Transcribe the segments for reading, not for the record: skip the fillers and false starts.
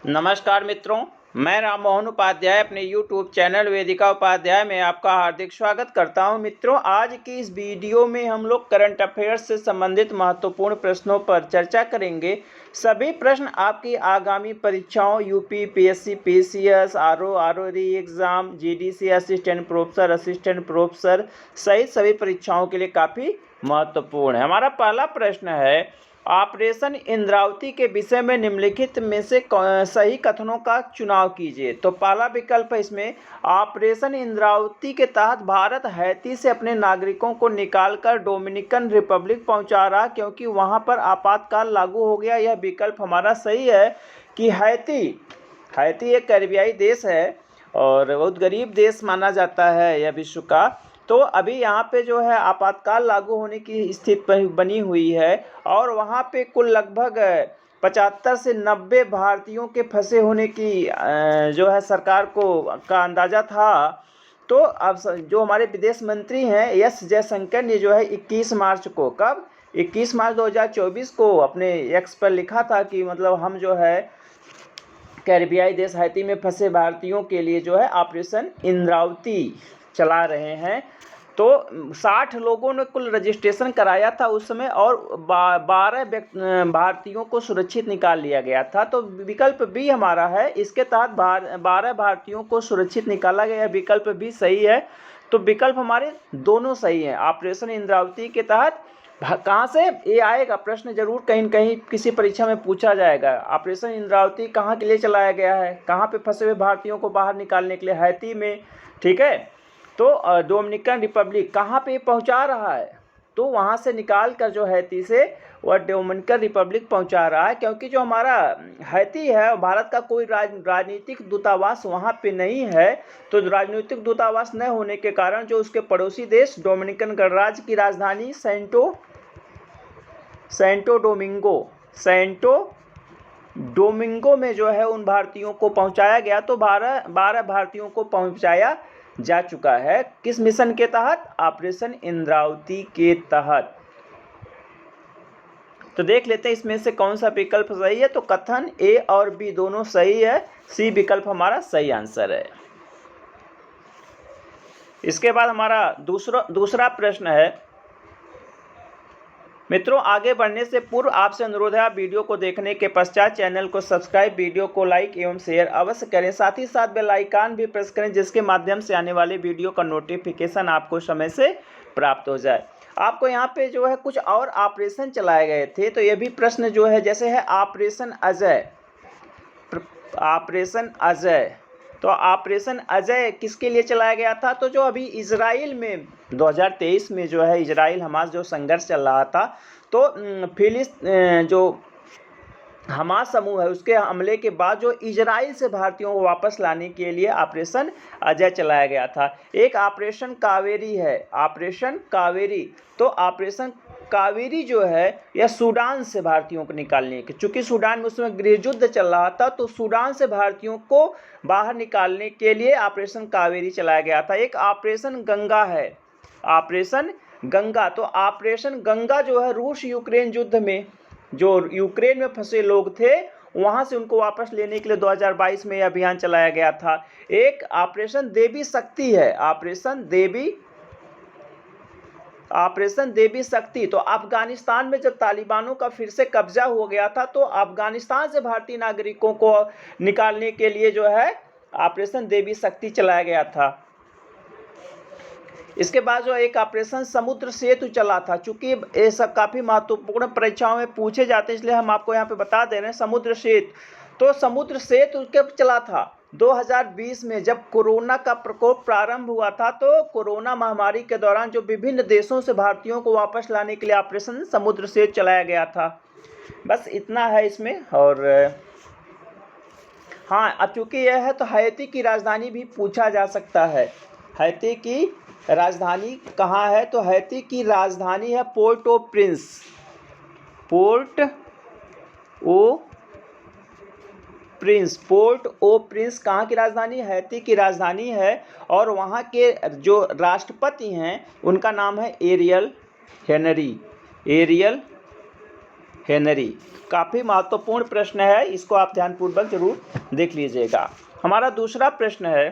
नमस्कार मित्रों, मैं राम मोहन उपाध्याय अपने YouTube चैनल वेदिका उपाध्याय में आपका हार्दिक स्वागत करता हूं। मित्रों, आज की इस वीडियो में हम लोग करंट अफेयर्स से संबंधित महत्वपूर्ण प्रश्नों पर चर्चा करेंगे। सभी प्रश्न आपकी आगामी परीक्षाओं यूपी, पीएससी, पीसीएस, आरओ, आरओरी एग्जाम, जीडीसी, असिस्टेंट प्रोफेसर सहित सभी परीक्षाओं के लिए काफ़ी महत्वपूर्ण है। हमारा पहला प्रश्न है, ऑपरेशन इंद्रावती के विषय में निम्नलिखित में से सही कथनों का चुनाव कीजिए। तो पहला विकल्प है इसमें, ऑपरेशन इंद्रावती के तहत भारत हैती से अपने नागरिकों को निकालकर डोमिनिकन रिपब्लिक पहुंचा रहा क्योंकि वहां पर आपातकाल लागू हो गया। यह विकल्प हमारा सही है कि हैती एक कैरिबियाई देश है और बहुत गरीब देश माना जाता है यह विश्व का। तो अभी यहाँ पे जो है आपातकाल लागू होने की स्थिति बनी हुई है और वहाँ पे कुल लगभग 75 से 90 भारतीयों के फंसे होने की जो है सरकार का अंदाज़ा था। तो अब जो हमारे विदेश मंत्री हैं एस जयशंकर ने जो है 21 मार्च को 21 मार्च 2024 को अपने एक्स पर लिखा था कि मतलब हम जो है कैरिबियाई देश हैती में फंसे भारतीयों के लिए जो है ऑपरेशन इंद्रावती चला रहे हैं। तो 60 लोगों ने कुल रजिस्ट्रेशन कराया था उस समय और 12 भारतीयों को सुरक्षित निकाल लिया गया था। तो विकल्प बी हमारा है, इसके तहत 12 भारतीयों को सुरक्षित निकाला गया। विकल्प बी सही है। तो विकल्प हमारे दोनों सही हैं। ऑपरेशन इंद्रावती के तहत कहाँ से ये आएगा, प्रश्न जरूर कहीं न कहीं किसी परीक्षा में पूछा जाएगा। ऑपरेशन इंद्रावती कहाँ के लिए चलाया गया है, कहाँ पे फंसे हुए भारतीयों को बाहर निकालने के लिए, हैती में। ठीक है, तो डोमिनिकन रिपब्लिक कहाँ पे पहुँचा रहा है, तो वहाँ से निकाल कर जो हैती से वह डोमिनिकन रिपब्लिक पहुँचा रहा है क्योंकि जो हमारा हैती है भारत का कोई राजनीतिक दूतावास वहाँ पे नहीं है। तो राजनीतिक दूतावास न होने के कारण जो उसके पड़ोसी देश डोमिनिकन गणराज्य की राजधानी सेंटो डोमिंगो में जो है उन भारतीयों को पहुंचाया गया। तो 12 भारतीयों को पहुंचाया जा चुका है। किस मिशन के तहत? ऑपरेशन इंद्रावती के तहत। तो देख लेते हैं इसमें से कौन सा विकल्प सही है। तो कथन ए और बी दोनों सही है, सी विकल्प हमारा सही आंसर है। इसके बाद हमारा दूसरा प्रश्न है। मित्रों, आगे बढ़ने से पूर्व आपसे अनुरोध है, आप वीडियो को देखने के पश्चात चैनल को सब्सक्राइब, वीडियो को लाइक एवं शेयर अवश्य करें। साथ ही साथ बेल आइकन भी प्रेस करें जिसके माध्यम से आने वाले वीडियो का नोटिफिकेशन आपको समय से प्राप्त हो जाए। आपको यहाँ पे जो है कुछ और ऑपरेशन चलाए गए थे। तो ये भी प्रश्न जो है जैसे है ऑपरेशन अजय। तो ऑपरेशन अजय किसके लिए चलाया गया था? तो जो अभी इजराइल में 2023 में जो है इजराइल हमास जो संघर्ष चल रहा था, तो जो हमास समूह है उसके हमले के बाद जो इजराइल से भारतीयों को वापस लाने के लिए ऑपरेशन अजय चलाया गया था। एक ऑपरेशन कावेरी है, ऑपरेशन कावेरी। तो ऑपरेशन कावेरी जो है यह सूडान से भारतीयों को निकालने के, चूंकि सूडान में उसमें गृह युद्ध चल रहा था, तो सूडान से भारतीयों को बाहर निकालने के लिए ऑपरेशन कावेरी चलाया गया था। एक ऑपरेशन गंगा है, ऑपरेशन गंगा। तो ऑपरेशन गंगा जो है रूस यूक्रेन युद्ध में जो यूक्रेन में फंसे लोग थे वहां से उनको वापस लेने के लिए 2022 में यह अभियान चलाया गया था। एक ऑपरेशन देवी शक्ति है, ऑपरेशन देवी शक्ति। तो अफगानिस्तान में जब तालिबानों का फिर से कब्जा हो गया था, तो अफगानिस्तान से भारतीय नागरिकों को निकालने के लिए जो है ऑपरेशन देवी शक्ति चलाया गया था। इसके बाद जो एक ऑपरेशन समुद्र सेतु चला था। चूंकि ये सब काफ़ी महत्वपूर्ण परीक्षाओं में पूछे जाते हैं इसलिए हम आपको यहाँ पे बता दे रहे हैं। समुद्र सेतु, तो समुद्र सेतु कब चला था? 2020 में जब कोरोना का प्रकोप प्रारंभ हुआ था। तो कोरोना महामारी के दौरान जो विभिन्न देशों से भारतीयों को वापस लाने के लिए ऑपरेशन समुद्र सेतु चलाया गया था। बस इतना है इसमें। और हाँ, अब चूंकि यह है तो हैती की राजधानी भी पूछा जा सकता है। हैती की राजधानी कहाँ है? तो हैती की राजधानी है पोर्ट ओ प्रिंस। कहाँ की राजधानी? हैती की राजधानी है। और वहाँ के जो राष्ट्रपति हैं उनका नाम है एरियल हेनरी। काफ़ी महत्वपूर्ण प्रश्न है, इसको आप ध्यानपूर्वक जरूर देख लीजिएगा। हमारा दूसरा प्रश्न है,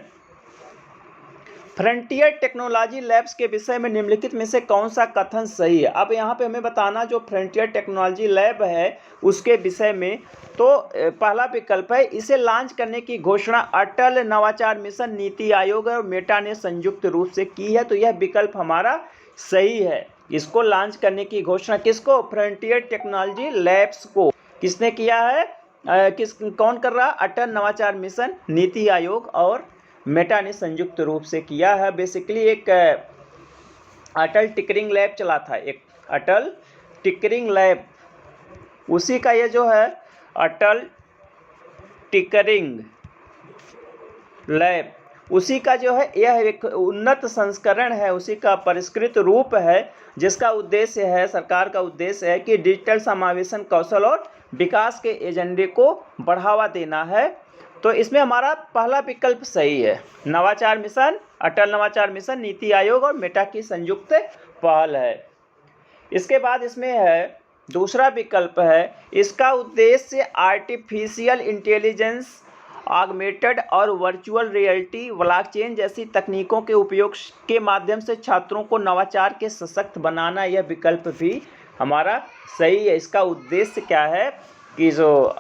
फ्रंटियर टेक्नोलॉजी लैब्स के विषय में निम्नलिखित में से कौन सा कथन सही है। अब यहाँ पे हमें बताना जो फ्रंटियर टेक्नोलॉजी लैब है उसके विषय में, तो पहला विकल्प है, इसे लॉन्च करने की घोषणा अटल नवाचार मिशन, नीति आयोग और मेटा ने संयुक्त रूप से की है। तो यह विकल्प हमारा सही है। इसको लॉन्च करने की घोषणा किसको, फ्रंटियर टेक्नोलॉजी लैब्स को किसने किया है, कौन कर रहा, अटल नवाचार मिशन, नीति आयोग और मेटा ने संयुक्त रूप से किया है। बेसिकली एक अटल टिकरिंग लैब चला था, एक अटल टिकरिंग लैब, उसी का ये जो है अटल टिकरिंग लैब, उसी का जो है यह एक उन्नत संस्करण है, उसी का परिष्कृत रूप है, जिसका उद्देश्य है, सरकार का उद्देश्य है कि डिजिटल समावेशन, कौशल और विकास के एजेंडे को बढ़ावा देना है। तो इसमें हमारा पहला विकल्प सही है, नवाचार मिशन, अटल नवाचार मिशन, नीति आयोग और मेटा की संयुक्त पहल है। इसके बाद इसमें है दूसरा विकल्प है, इसका उद्देश्य आर्टिफिशियल इंटेलिजेंस, ऑगमेंटेड और वर्चुअल रियलिटी, ब्लॉकचेन जैसी तकनीकों के उपयोग के माध्यम से छात्रों को नवाचार के सशक्त बनाना। यह विकल्प भी हमारा सही है। इसका उद्देश्य क्या है कि जो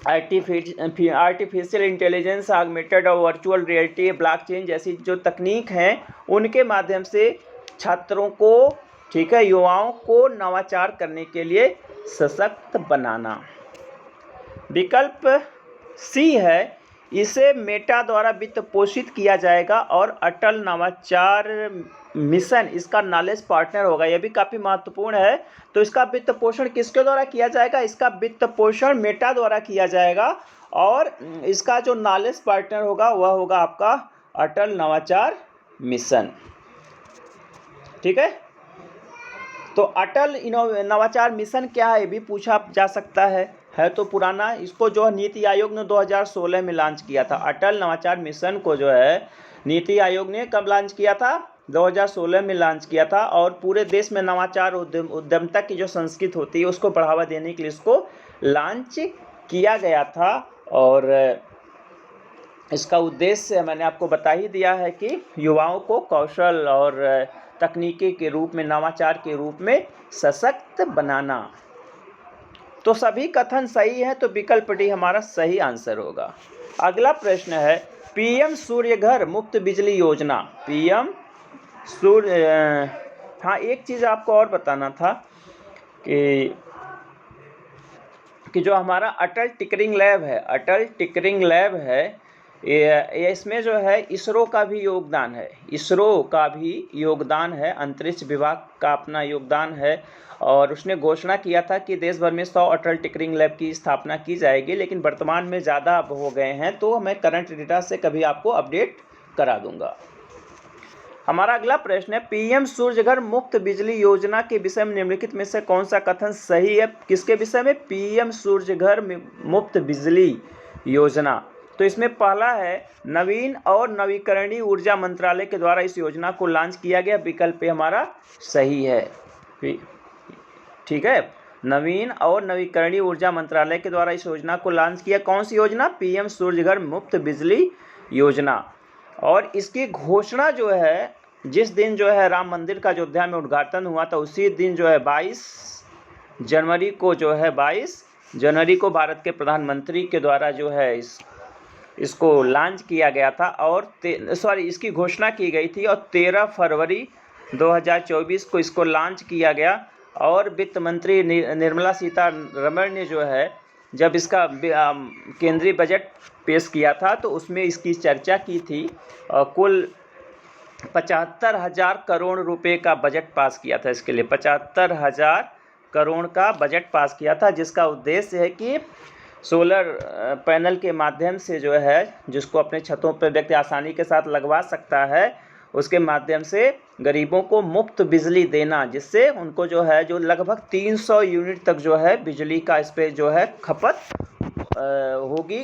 आर्टिफिशियल इंटेलिजेंस, ऑगमेंटेड और वर्चुअल रियलिटी, ब्लॉकचेन जैसी जो तकनीक हैं उनके माध्यम से छात्रों को, ठीक है, युवाओं को नवाचार करने के लिए सशक्त बनाना। विकल्प सी है, इसे मेटा द्वारा वित्त पोषित किया जाएगा और अटल नवाचार मिशन इसका नॉलेज पार्टनर होगा। यह भी काफ़ी महत्वपूर्ण है। तो इसका वित्त पोषण किसके द्वारा किया जाएगा, इसका वित्त पोषण मेटा द्वारा किया जाएगा और इसका जो नॉलेज पार्टनर होगा वह होगा आपका अटल नवाचार मिशन। ठीक है, तो अटल नवाचार मिशन क्या है, ये भी पूछा जा सकता है तो पुराना। इसको जो नीति आयोग ने 2016 में लॉन्च किया था। अटल नवाचार मिशन को जो है नीति आयोग ने कब लॉन्च किया था, 2016 में लॉन्च किया था। और पूरे देश में नवाचार उद्यमता की जो संस्कृति होती है उसको बढ़ावा देने के लिए इसको लॉन्च किया गया था। और इसका उद्देश्य मैंने आपको बता ही दिया है कि युवाओं को कौशल और तकनीकी के रूप में, नवाचार के रूप में सशक्त बनाना। तो सभी कथन सही हैं, तो विकल्प डी हमारा सही आंसर होगा। अगला प्रश्न है, पीएम सूर्य घर मुफ्त बिजली योजना, पीएम सूर्य, हाँ एक चीज़ आपको और बताना था कि जो हमारा अटल टिकरिंग लैब है, अटल टिकरिंग लैब है, ये इसमें जो है इसरो का भी योगदान है, इसरो का भी योगदान है, अंतरिक्ष विभाग का अपना योगदान है। और उसने घोषणा किया था कि देश भर में 100 अटल टिकरिंग लैब की स्थापना की जाएगी, लेकिन वर्तमान में ज़्यादा अब हो गए हैं, तो मैं करंट डेटा से कभी आपको अपडेट करा दूंगा। हमारा अगला प्रश्न है, पीएम सूर्य घर मुफ्त बिजली योजना के विषय में निम्नलिखित में से कौन सा कथन सही है। किसके विषय में, पीएम सूर्य घर मुफ्त बिजली योजना। तो इसमें पहला है, नवीन और नवीकरणीय ऊर्जा मंत्रालय के द्वारा इस योजना को लॉन्च किया गया। विकल्प हमारा सही है। ठीक है, नवीन और नवीकरणीय ऊर्जा मंत्रालय के द्वारा इस योजना को लॉन्च किया। कौन सी योजना, पीएम सूर्य घर मुफ्त बिजली योजना। और इसकी घोषणा जो है, जिस दिन जो है राम मंदिर का अयोध्या में उद्घाटन हुआ था, उसी दिन जो है 22 जनवरी को जो है 22 जनवरी को भारत के प्रधानमंत्री के द्वारा जो है इसको लॉन्च किया गया था। और इसकी घोषणा की गई थी और 13 फरवरी 2024 को इसको लॉन्च किया गया। और वित्त मंत्री निर्मला सीतारमण ने जो है जब इसका केंद्रीय बजट पेश किया था तो उसमें इसकी चर्चा की थी। कुल 75,000 करोड़ रुपए का बजट पास किया था। इसके लिए 75,000 करोड़ का बजट पास किया था, जिसका उद्देश्य है कि सोलर पैनल के माध्यम से जो है, जिसको अपने छतों पर व्यक्ति आसानी के साथ लगवा सकता है, उसके माध्यम से गरीबों को मुफ्त बिजली देना, जिससे उनको जो है जो लगभग 300 यूनिट तक जो है बिजली का इस पर जो है खपत होगी।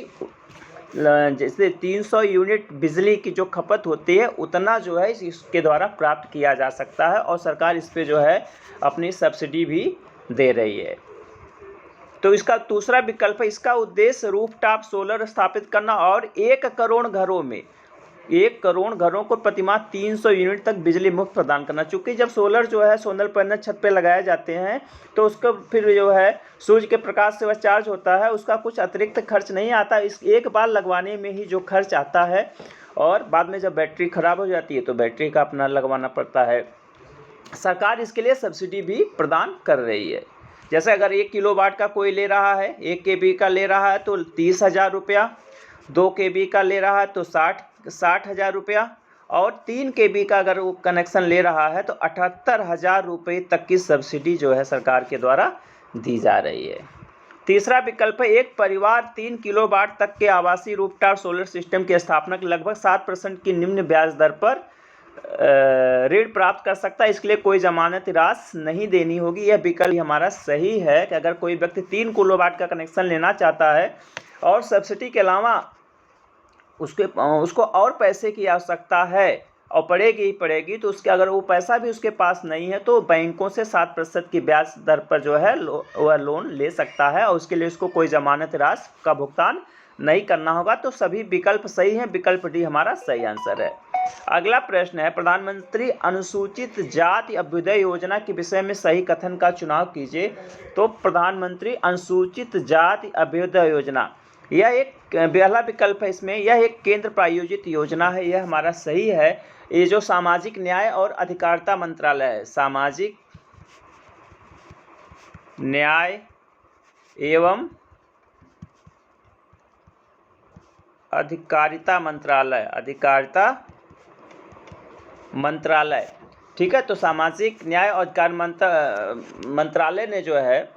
जैसे 300 यूनिट बिजली की जो खपत होती है उतना जो है इसके द्वारा प्राप्त किया जा सकता है। और सरकार इस पे जो है अपनी सब्सिडी भी दे रही है। तो इसका दूसरा विकल्प है, इसका उद्देश्य रूफटॉप सोलर स्थापित करना और 1 करोड़ घरों को प्रतिमाह 300 यूनिट तक बिजली मुफ्त प्रदान करना। चूँकि जब सोलर जो है सोलर पैनल छत पे लगाए जाते हैं तो उसको फिर जो है सूर्य के प्रकाश से वह चार्ज होता है, उसका कुछ अतिरिक्त खर्च नहीं आता। इस एक बार लगवाने में ही जो खर्च आता है और बाद में जब बैटरी ख़राब हो जाती है तो बैटरी का अपना लगवाना पड़ता है। सरकार इसके लिए सब्सिडी भी प्रदान कर रही है। जैसे अगर 1 किलोवाट का कोई ले रहा है, 1 kV का ले रहा है तो 30,000 रुपया, 2 kV का ले रहा है तो 60,000 रुपया और 3 kV का अगर वो कनेक्शन ले रहा है तो 78,000 रुपये तक की सब्सिडी जो है सरकार के द्वारा दी जा रही है। तीसरा विकल्प है, एक परिवार 3 किलोवाट तक के आवासीय रूफटॉप सोलर सिस्टम की स्थापना के लगभग 7% की निम्न ब्याज दर पर ऋण प्राप्त कर सकता है। इसके लिए कोई जमानत राशि नहीं देनी होगी। यह विकल्प हमारा सही है कि अगर कोई व्यक्ति 3 किलोवाट का कनेक्शन लेना चाहता है और सब्सिडी के अलावा उसको और पैसे की आवश्यकता है और पड़ेगी तो उसके अगर वो पैसा भी उसके पास नहीं है तो बैंकों से 7% की ब्याज दर पर जो है वह लोन ले सकता है और उसके लिए उसको कोई जमानत राशि का भुगतान नहीं करना होगा। तो सभी विकल्प सही हैं, विकल्प डी हमारा सही आंसर है। अगला प्रश्न है, प्रधानमंत्री अनुसूचित जाति अभ्युदय योजना के विषय में सही कथन का चुनाव कीजिए। तो प्रधानमंत्री अनुसूचित जाति अभ्युदय योजना, यह एक पहला विकल्प है इसमें, यह एक केंद्र प्रायोजित योजना है, यह हमारा सही है। ये जो सामाजिक न्याय और अधिकारिता मंत्रालय है, सामाजिक न्याय एवं अधिकारिता मंत्रालय, ठीक है। तो सामाजिक न्याय और अधिकार मंत्रालय ने जो है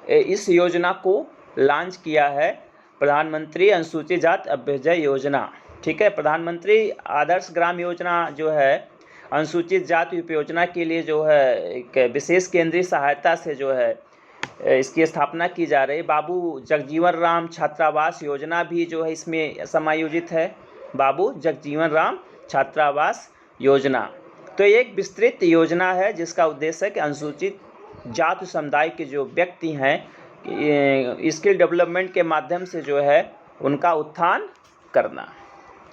इस योजना को लॉन्च किया है, प्रधानमंत्री अनुसूचित जाति अभ्युदय योजना, ठीक है। प्रधानमंत्री आदर्श ग्राम योजना जो है अनुसूचित जाति उपयोजना के लिए जो है एक विशेष केंद्रीय सहायता से जो है इसकी स्थापना की जा रही है। बाबू जगजीवन राम छात्रावास योजना भी जो है इसमें समायोजित है, बाबू जगजीवन राम छात्रावास योजना। तो एक विस्तृत योजना है जिसका उद्देश्य है कि अनुसूचित जाति समुदाय के जो व्यक्ति हैं स्किल डेवलपमेंट के माध्यम से जो है उनका उत्थान करना।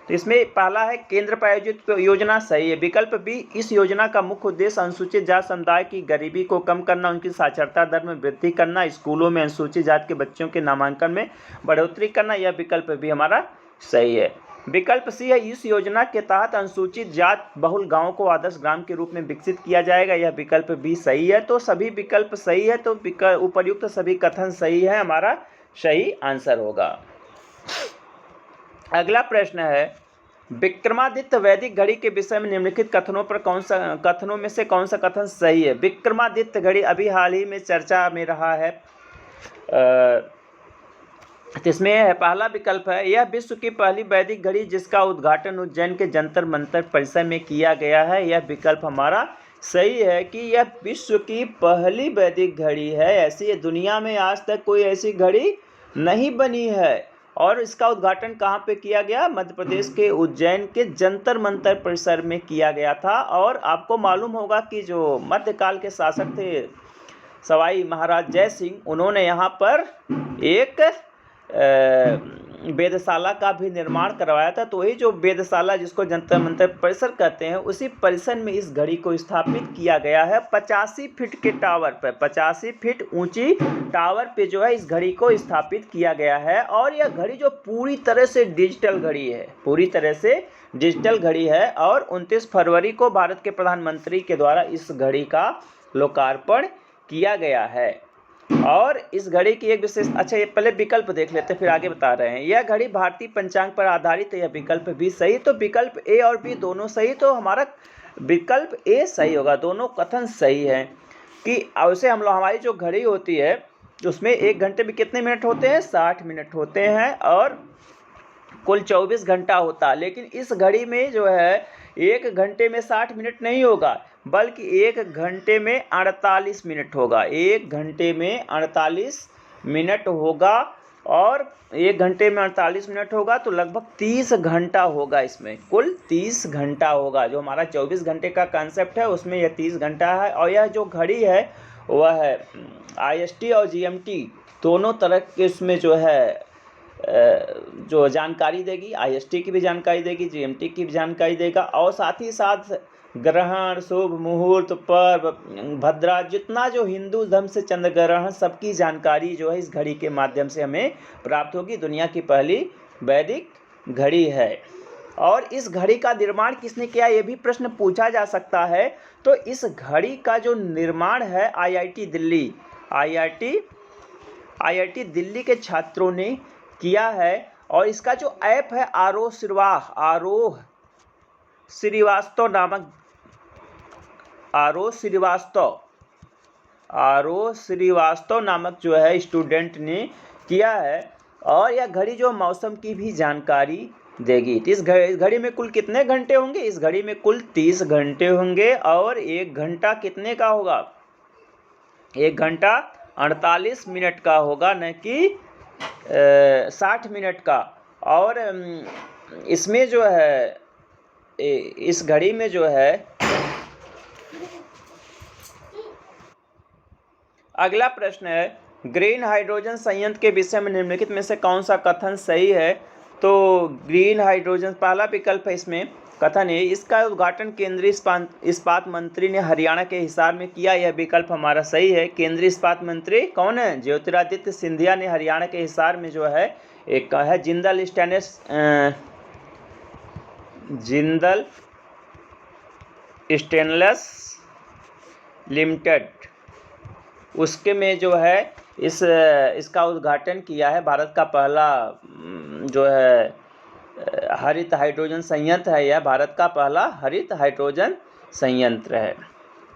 तो इसमें पहला है केंद्र प्रायोजित योजना, सही है। विकल्प बी, इस योजना का मुख्य उद्देश्य अनुसूचित जाति समुदाय की गरीबी को कम करना, उनकी साक्षरता दर में वृद्धि करना, स्कूलों में अनुसूचित जाति के बच्चों के नामांकन में बढ़ोतरी करना, यह विकल्प भी हमारा सही है। विकल्प सी है, इस योजना के तहत अनुसूचित जाति बहुल गाँव को आदर्श ग्राम के रूप में विकसित किया जाएगा, यह विकल्प भी सही है। तो सभी विकल्प सही है, तो उपर्युक्त सभी कथन सही है, हमारा सही आंसर होगा। अगला प्रश्न है, विक्रमादित्य वैदिक घड़ी के विषय में निम्नलिखित कथनों में से कौन सा कथन सही है। विक्रमादित्य घड़ी अभी हाल ही में चर्चा में रहा है। इसमें पहला विकल्प है, यह विश्व की पहली वैदिक घड़ी जिसका उद्घाटन उज्जैन के जंतर मंतर परिसर में किया गया है, यह विकल्प हमारा सही है कि यह विश्व की पहली वैदिक घड़ी है। ऐसी दुनिया में आज तक कोई ऐसी घड़ी नहीं बनी है। और इसका उद्घाटन कहाँ पे किया गया? मध्य प्रदेश के उज्जैन के जंतर मंतर परिसर में किया गया था। और आपको मालूम होगा कि जो मध्यकाल के शासक थे सवाई महाराज जय सिंह, उन्होंने यहाँ पर एक वेधशाला का भी निर्माण करवाया था। तो वही जो वेधशाला जिसको जंतर मंतर परिसर कहते हैं, उसी परिसर में इस घड़ी को स्थापित किया गया है। 85 फीट के टावर पर, 85 फीट ऊंची टावर पे जो है इस घड़ी को स्थापित किया गया है। और यह घड़ी जो पूरी तरह से डिजिटल घड़ी है, पूरी तरह से डिजिटल घड़ी है। और 29 फरवरी को भारत के प्रधानमंत्री के द्वारा इस घड़ी का लोकार्पण किया गया है। और इस घड़ी की एक विशेष, अच्छा ये पहले विकल्प देख लेते हैं फिर आगे बता रहे हैं। यह घड़ी भारतीय पंचांग पर आधारित है, यह विकल्प भी सही। तो विकल्प ए और बी दोनों सही, तो हमारा विकल्प ए सही होगा। दोनों कथन सही है कि वैसे हम लोग, हमारी जो घड़ी होती है उसमें 1 घंटे में कितने मिनट होते हैं? 60 मिनट होते हैं और कुल 24 घंटा होता है। लेकिन इस घड़ी में जो है 1 घंटे में 60 मिनट नहीं होगा, बल्कि 1 घंटे में 48 मिनट होगा। 1 घंटे में 48 मिनट होगा। और 1 घंटे में 48 मिनट होगा तो लगभग 30 घंटा होगा। इसमें कुल 30 घंटा होगा। जो हमारा 24 घंटे का कंसेप्ट है उसमें यह 30 घंटा है। और यह जो घड़ी है वह है IST और GMT दोनों तरह के इसमें जो है जो जानकारी देगी। IST की भी जानकारी देगी, GMT की भी जानकारी देगा, और साथ ही साथ ग्रहण, शुभ मुहूर्त, पर्व, भद्रा, जितना जो हिंदू धर्म से चंद्र ग्रहण सबकी जानकारी जो है इस घड़ी के माध्यम से हमें प्राप्त होगी। दुनिया की पहली वैदिक घड़ी है। और इस घड़ी का निर्माण किसने किया, ये भी प्रश्न पूछा जा सकता है। तो इस घड़ी का जो निर्माण है IIT दिल्ली के छात्रों ने किया है। और इसका जो ऐप है आरोह श्रीवास्तव नामक जो है स्टूडेंट ने किया है। और यह घड़ी जो मौसम की भी जानकारी देगी। इस घड़ी में कुल कितने घंटे होंगे, इस घड़ी में कुल 30 घंटे होंगे। और 1 घंटा कितने का होगा, 1 घंटा 48 मिनट का होगा, न कि 60 मिनट का। और इसमें जो है इस घड़ी में जो है अगला प्रश्न है, ग्रीन हाइड्रोजन संयंत्र के विषय में निम्नलिखित में से कौन सा कथन सही है। तो ग्रीन हाइड्रोजन पहला विकल्प है। इसमें कथन है, इसका उद्घाटन केंद्रीय इस्पात मंत्री ने हरियाणा के हिसार में किया। यह विकल्प हमारा सही है। केंद्रीय इस्पात मंत्री कौन है, ज्योतिरादित्य सिंधिया ने हरियाणा के हिसार में जो है एक है जिंदल स्टेनलेस लिमिटेड, उसके में जो है इसका उद्घाटन किया है। भारत का पहला जो है हरित हाइड्रोजन संयंत्र है। यह भारत का पहला हरित हाइड्रोजन संयंत्र है।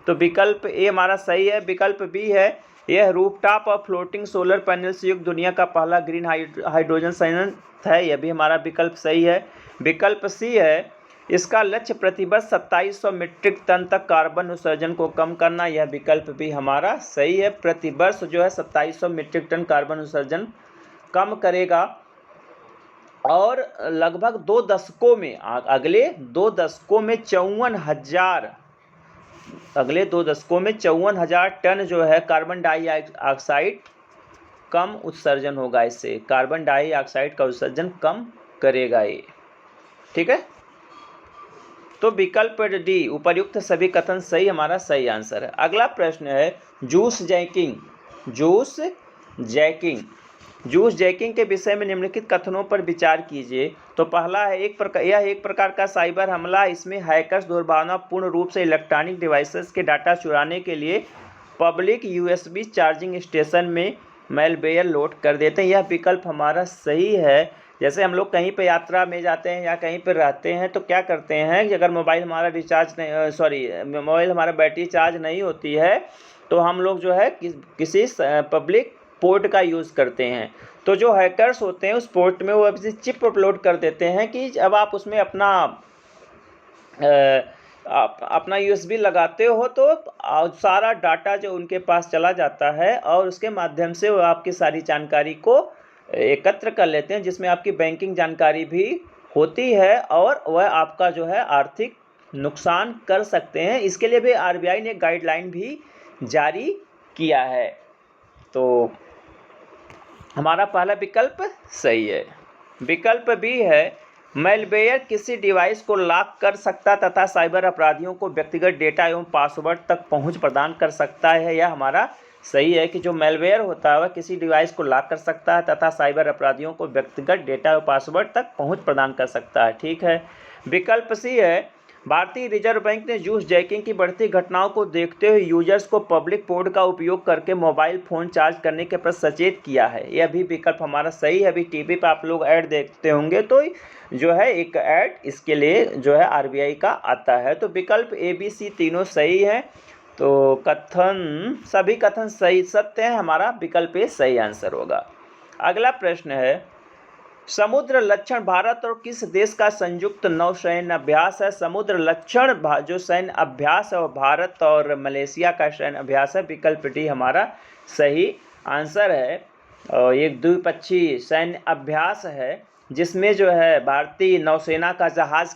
तो विकल्प ए हमारा सही है। विकल्प बी है, यह रूफटॉप और फ्लोटिंग सोलर पैनल से युक्त दुनिया का पहला ग्रीन हाइड्रोजन संयंत्र है। यह भी हमारा विकल्प सही है। विकल्प सी है, इसका लक्ष्य प्रतिवर्ष 2700 मीट्रिक टन तक कार्बन उत्सर्जन को कम करना। यह विकल्प भी हमारा सही है। प्रतिवर्ष जो है 2700 मीट्रिक टन कार्बन उत्सर्जन कम करेगा। और लगभग 2 दशकों में अगले 2 दशकों में 54,000 टन जो है कार्बन डाइऑक्साइड कम उत्सर्जन होगा। इससे कार्बन डाइऑक्साइड का उत्सर्जन कम करेगा ये। ठीक है, तो विकल्प डी उपर्युक्त सभी कथन सही हमारा सही आंसर है। अगला प्रश्न है, जूस जैकिंग के विषय में निम्नलिखित कथनों पर विचार कीजिए। तो पहला है, यह एक प्रकार का साइबर हमला। इसमें हैकर्स दुर्भावनापूर्ण रूप से इलेक्ट्रॉनिक डिवाइसेस के डाटा चुराने के लिए पब्लिक USB चार्जिंग स्टेशन में मैलवेयर लोड कर देते हैं। यह विकल्प हमारा सही है। जैसे हम लोग कहीं पे यात्रा में जाते हैं या कहीं पर रहते हैं तो क्या करते हैं कि अगर मोबाइल हमारा मोबाइल हमारा बैटरी चार्ज नहीं होती है तो हम लोग जो है किसी पब्लिक पोर्ट का यूज़ करते हैं। तो जो हैकर्स होते हैं उस पोर्ट में वो ऐसी चिप अपलोड कर देते हैं कि अब आप उसमें अपना USB लगाते हो तो सारा डाटा जो उनके पास चला जाता है और उसके माध्यम से वो आपकी सारी जानकारी को एकत्र कर लेते हैं, जिसमें आपकी बैंकिंग जानकारी भी होती है और वह आपका जो है आर्थिक नुकसान कर सकते हैं। इसके लिए भी RBI ने गाइडलाइन भी जारी किया है। तो हमारा पहला विकल्प सही है। विकल्प बी है, मैलवेयर किसी डिवाइस को लॉक कर सकता तथा साइबर अपराधियों को व्यक्तिगत डेटा एवं पासवर्ड तक पहुंच प्रदान कर सकता है। यह हमारा सही है कि जो मैलवेयर होता है वह किसी डिवाइस को लॉक कर सकता है तथा साइबर अपराधियों को व्यक्तिगत डेटा एवं पासवर्ड तक पहुंच प्रदान कर सकता है। ठीक है। विकल्प सी है, भारतीय रिजर्व बैंक ने जूस जैकिंग की बढ़ती घटनाओं को देखते हुए यूजर्स को पब्लिक पोर्ट का उपयोग करके मोबाइल फ़ोन चार्ज करने के प्रति सचेत किया है। यह भी विकल्प हमारा सही है। अभी टीवी पे आप लोग ऐड देखते होंगे तो जो है एक ऐड इसके लिए जो है RBI का आता है। तो विकल्प ABC तीनों सही है। तो सभी कथन सही सत्य है। हमारा विकल्प ए सही आंसर होगा। अगला प्रश्न है, समुद्र लक्षण भारत और किस देश का संयुक्त नौसैन्य अभ्यास है। समुद्र लक्षण जो सैन्य अभ्यास है वो भारत और मलेशिया का सैन्य अभ्यास है। विकल्प डी हमारा सही आंसर है। और एक द्विपक्षीय सैन्य अभ्यास है जिसमें जो है भारतीय नौसेना का जहाज़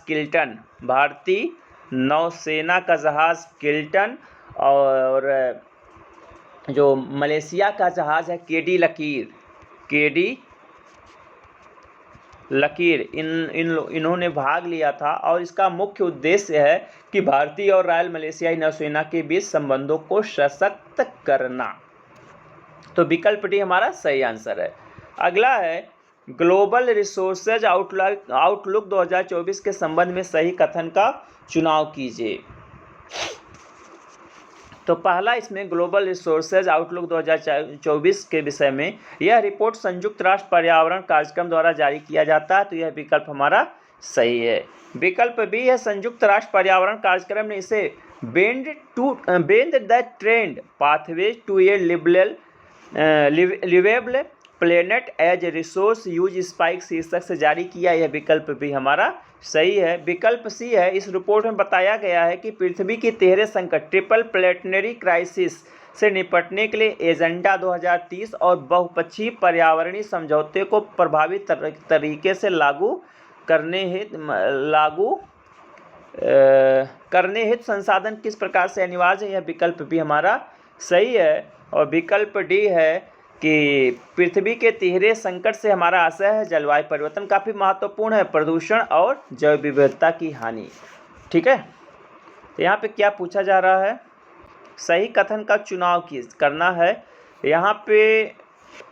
किल्टन और जो मलेशिया का जहाज़ है केडी लकीर इन्होंने भाग लिया था और इसका मुख्य उद्देश्य है कि भारतीय और रॉयल मलेशियाई नौसेना के बीच संबंधों को सशक्त करना। तो विकल्प डी हमारा सही आंसर है। अगला है ग्लोबल रिसोर्सेज आउटलुक 2024 के संबंध में सही कथन का चुनाव कीजिए। तो पहला इसमें ग्लोबल रिसोर्सेज आउटलुक 2024 के विषय में यह रिपोर्ट संयुक्त राष्ट्र पर्यावरण कार्यक्रम द्वारा जारी किया जाता है, तो यह विकल्प हमारा सही है। विकल्प बी है संयुक्त राष्ट्र पर्यावरण कार्यक्रम ने इसे bend the trend pathways to a liveable planet as resource use spike शीर्षक से जारी किया। यह विकल्प भी हमारा सही है। विकल्प सी है इस रिपोर्ट में बताया गया है कि पृथ्वी की 13 संकट ट्रिपल प्लेनेटरी क्राइसिस से निपटने के लिए एजेंडा 2030 और बहुपक्षीय पर्यावरणीय समझौते को प्रभावी तरीके से लागू करने हेतु संसाधन किस प्रकार से अनिवार्य है। यह विकल्प भी हमारा सही है। और विकल्प डी है कि पृथ्वी के 13 संकट से हमारा आशय है जलवायु परिवर्तन काफ़ी महत्वपूर्ण है, प्रदूषण और जैव विविधता की हानि। ठीक है, तो यहाँ पे क्या पूछा जा रहा है, सही कथन का चुनाव करना है। यहाँ पे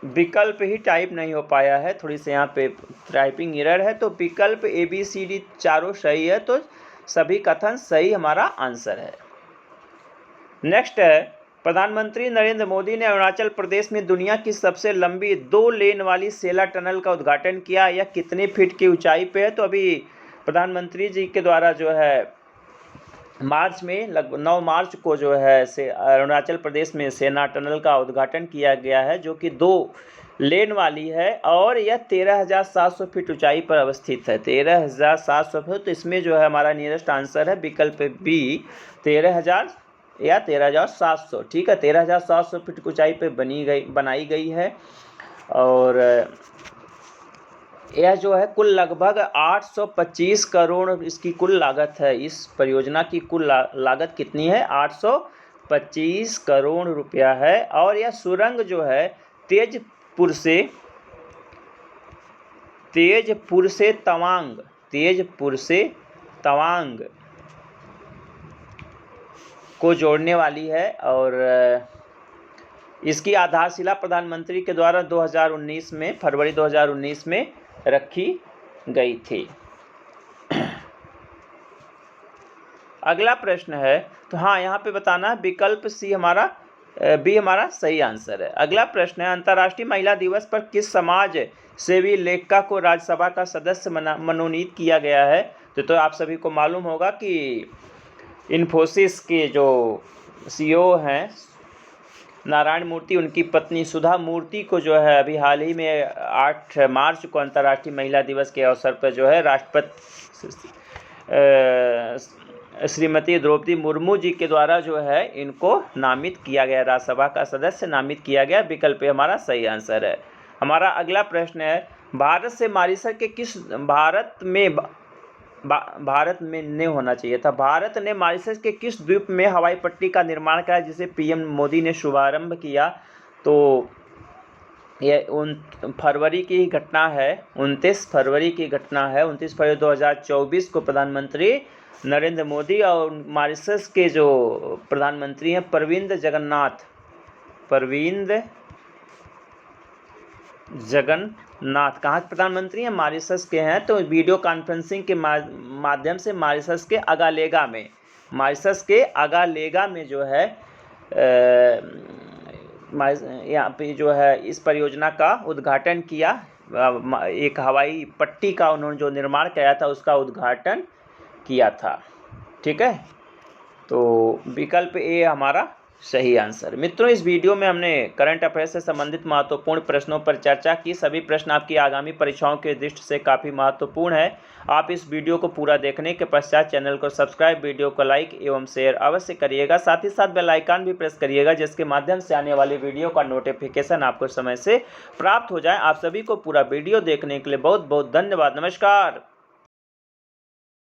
विकल्प ही टाइप नहीं हो पाया है, थोड़ी सी यहाँ पे टाइपिंग एरर है। तो विकल्प ABCD चारों सही है, तो सभी कथन सही हमारा आंसर है। नेक्स्ट है प्रधानमंत्री नरेंद्र मोदी ने अरुणाचल प्रदेश में दुनिया की सबसे लंबी 2 लेन वाली सेला टनल का उद्घाटन किया। यह कितने फीट की ऊंचाई पे है। तो अभी प्रधानमंत्री जी के द्वारा जो है मार्च में लगभग 9 मार्च को जो है अरुणाचल प्रदेश में सेना टनल का उद्घाटन किया गया है, जो कि 2 लेन वाली है और यह 13,700 फीट ऊंचाई पर अवस्थित है। 13,700 फीट। तो इसमें जो है हमारा नियरेस्ट आंसर है विकल्प बी 13,000 या 13,700। ठीक है, 13,700 फीट की ऊंचाई पे बनाई गई है। और यह जो है कुल लगभग 825 करोड़ इसकी कुल लागत है। इस परियोजना की कुल लागत कितनी है, 825 करोड़ रुपया है। और यह सुरंग जो है तेजपुर से तवांग को जोड़ने वाली है। और इसकी आधारशिला प्रधानमंत्री के द्वारा 2019 में फरवरी 2019 में रखी गई थी। अगला प्रश्न है, तो हाँ यहाँ पे बताना विकल्प बी हमारा सही आंसर है। अगला प्रश्न है अंतर्राष्ट्रीय महिला दिवस पर किस समाज सेवी लेखिका को राज्यसभा का सदस्य मनोनीत किया गया है। तो आप सभी को मालूम होगा कि इन्फोसिस के जो CEO हैं नारायण मूर्ति, उनकी पत्नी सुधा मूर्ति को जो है अभी हाल ही में 8 मार्च को अंतर्राष्ट्रीय महिला दिवस के अवसर पर जो है राष्ट्रपति श्रीमती द्रौपदी मुर्मू जी के द्वारा जो है इनको नामित किया गया, राज्यसभा का सदस्य नामित किया गया। विकल्प हमारा सही आंसर है। हमारा अगला प्रश्न है भारत से मॉरिशस के किस भारत में नहीं होना चाहिए था। भारत ने मॉरिशस के किस द्वीप में हवाई पट्टी का निर्माण किया जिसे PM मोदी ने शुभारंभ किया। तो यह 29 फरवरी की घटना है। 29 फरवरी 2024 को प्रधानमंत्री नरेंद्र मोदी और मॉरिशस के जो प्रधानमंत्री हैं प्रविंद जगन्नाथ कहाँ प्रधानमंत्री हैं, मॉरिशस के हैं। तो वीडियो कॉन्फ्रेंसिंग के माध्यम से मॉरिशस के अगालेगा में जो है यहाँ पे जो है इस परियोजना का उद्घाटन किया। एक हवाई पट्टी का उन्होंने जो निर्माण किया था उसका उद्घाटन किया था। ठीक है, तो विकल्प ए हमारा सही आंसर। मित्रों, इस वीडियो में हमने करंट अफेयर्स से संबंधित महत्वपूर्ण प्रश्नों पर चर्चा की। सभी प्रश्न आपकी आगामी परीक्षाओं के दृष्टि से काफ़ी महत्वपूर्ण है। आप इस वीडियो को पूरा देखने के पश्चात चैनल को सब्सक्राइब, वीडियो को लाइक एवं शेयर अवश्य करिएगा। साथ ही साथ बेल आइकन भी प्रेस करिएगा जिसके माध्यम से आने वाली वीडियो का नोटिफिकेशन आपको समय से प्राप्त हो जाए। आप सभी को पूरा वीडियो देखने के लिए बहुत बहुत धन्यवाद। नमस्कार।